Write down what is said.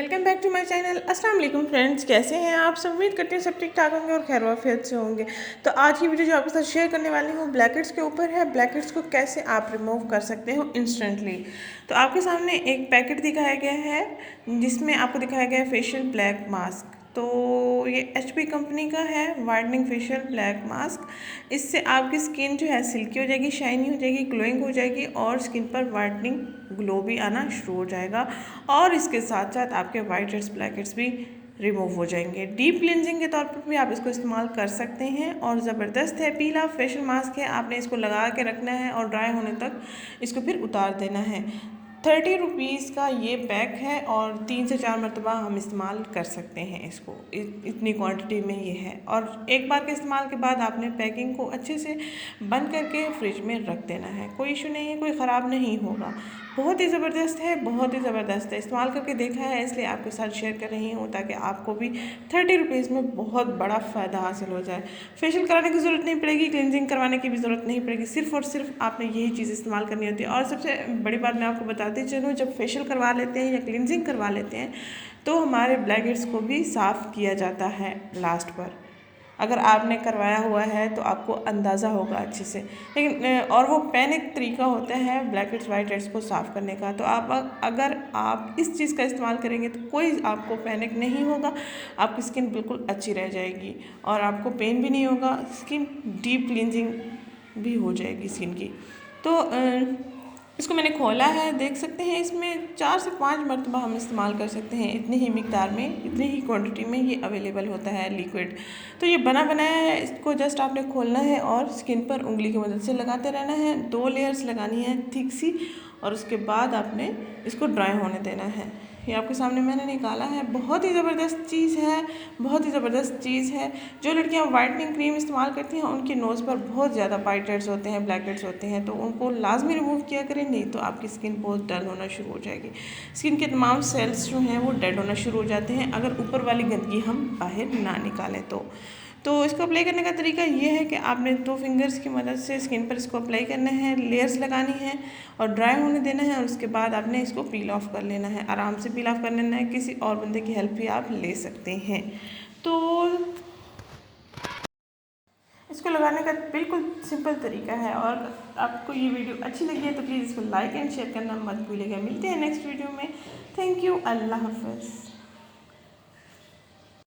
Welcome back to my channel. अस्सलाम वालेकुम friends, कैसे हैं आप सब? उम्मीद करते हैं सब ठीक ठाक होंगे और खैर वाफियत से होंगे। तो आज की वीडियो जो आपके साथ शेयर करने वाली हूँ ब्लैकेट्स के ऊपर है। ब्लैकेट्स को कैसे आप रिमूव कर सकते हो इंस्टेंटली। तो आपके सामने एक पैकेट दिखाया गया है जिसमें आपको दिखाया गया है फेशियल ब्लैक मास्क। तो ये HP कंपनी का है वाइटनिंग फेशियल ब्लैक मास्क। इससे आपकी स्किन जो है सिल्की हो जाएगी, शाइनी हो जाएगी, ग्लोइंग हो जाएगी और स्किन पर वाइटनिंग ग्लो भी आना शुरू हो जाएगा। और इसके साथ साथ आपके वाइट हेड्स ब्लैक हेड्स भी रिमूव हो जाएंगे। डीप क्लिनजिंग के तौर पर भी आप इसको इस्तेमाल कर सकते हैं और ज़बरदस्त है। पीला फेशियल मास्क है, आपने इसको लगा के रखना है और ड्राई होने तक इसको फिर उतार देना है। 30 रुपीज़ का ये पैक है और 3 से 4 मरतबा हम इस्तेमाल कर सकते हैं इसको। इतनी क्वांटिटी में ये है और एक बार के इस्तेमाल के बाद आपने पैकिंग को अच्छे से बंद करके फ्रिज में रख देना है। कोई इशू नहीं है, कोई ख़राब नहीं होगा। बहुत ही ज़बरदस्त है, बहुत ही ज़बरदस्त है। इस्तेमाल करके देखा है इसलिए आपके साथ शेयर कर रही हूँ ताकि आपको भी 30 रुपीज़ में बहुत बड़ा फ़ायदा हासिल हो जाए। फेशियल कराने की ज़रूरत नहीं पड़ेगी, क्लिनजिंग करवाने की भी ज़रूरत नहीं पड़ेगी। सिर्फ़ और सिर्फ आपने यही चीज़ इस्तेमाल करनी होती है। और सबसे बड़ी बात मैं आपको बताती चलूँ, जब फेशियल करवा लेते हैं या क्लिनजिंग करवा लेते हैं तो हमारे ब्लैक हेड्स को भी साफ़ किया जाता है लास्ट पर। अगर आपने करवाया हुआ है तो आपको अंदाज़ा होगा अच्छे से। लेकिन और वो पैनिक तरीका होता है ब्लैक हेड्स वाइट हेड्स को साफ़ करने का। तो अगर आप इस चीज़ का इस्तेमाल करेंगे तो कोई आपको पैनिक नहीं होगा। आपकी स्किन बिल्कुल अच्छी रह जाएगी और आपको पेन भी नहीं होगा। स्किन डीप क्लींजिंग भी हो जाएगी स्किन की। तो इसको मैंने खोला है, देख सकते हैं इसमें 4 से 5 मरतबा हम इस्तेमाल कर सकते हैं। इतनी ही मिकदार में, इतनी ही क्वांटिटी में ये अवेलेबल होता है लिक्विड। तो ये बना बनाया है, इसको जस्ट आपने खोलना है और स्किन पर उंगली की मदद से लगाते रहना है। 2 लेयर्स लगानी है थिक सी और उसके बाद आपने इसको ड्राई होने देना है। ये आपके सामने मैंने निकाला है। बहुत ही ज़बरदस्त चीज़ है, बहुत ही ज़बरदस्त चीज़ है। जो लड़कियां वाइटनिंग क्रीम इस्तेमाल करती हैं उनकी नोज़ पर बहुत ज़्यादा वाइट हेड्स होते हैं, ब्लैक हेड्स होते हैं, तो उनको लाजमी रिमूव किया करें, नहीं तो आपकी स्किन बहुत डल होना शुरू हो जाएगी। स्किन के तमाम सेल्स जो हैं वो डेड होना शुरू हो जाते हैं अगर ऊपर वाली गंदगी हम बाहर ना निकालें तो इसको अप्लाई करने का तरीका ये है कि आपने 2 फिंगर्स की मदद से स्किन पर इसको अप्लाई करना है, लेयर्स लगानी है और ड्राई होने देना है और उसके बाद आपने इसको पील ऑफ कर लेना है। आराम से पील ऑफ कर लेना है, किसी और बंदे की हेल्प भी आप ले सकते हैं। तो इसको लगाने का बिल्कुल सिंपल तरीका है और आपको ये वीडियो अच्छी लगी है तो प्लीज़ इसको लाइक एंड शेयर करना मत भूलिएगा। मिलते हैं नेक्स्ट वीडियो में। थैंक यू, अल्लाह हाफ़िज़।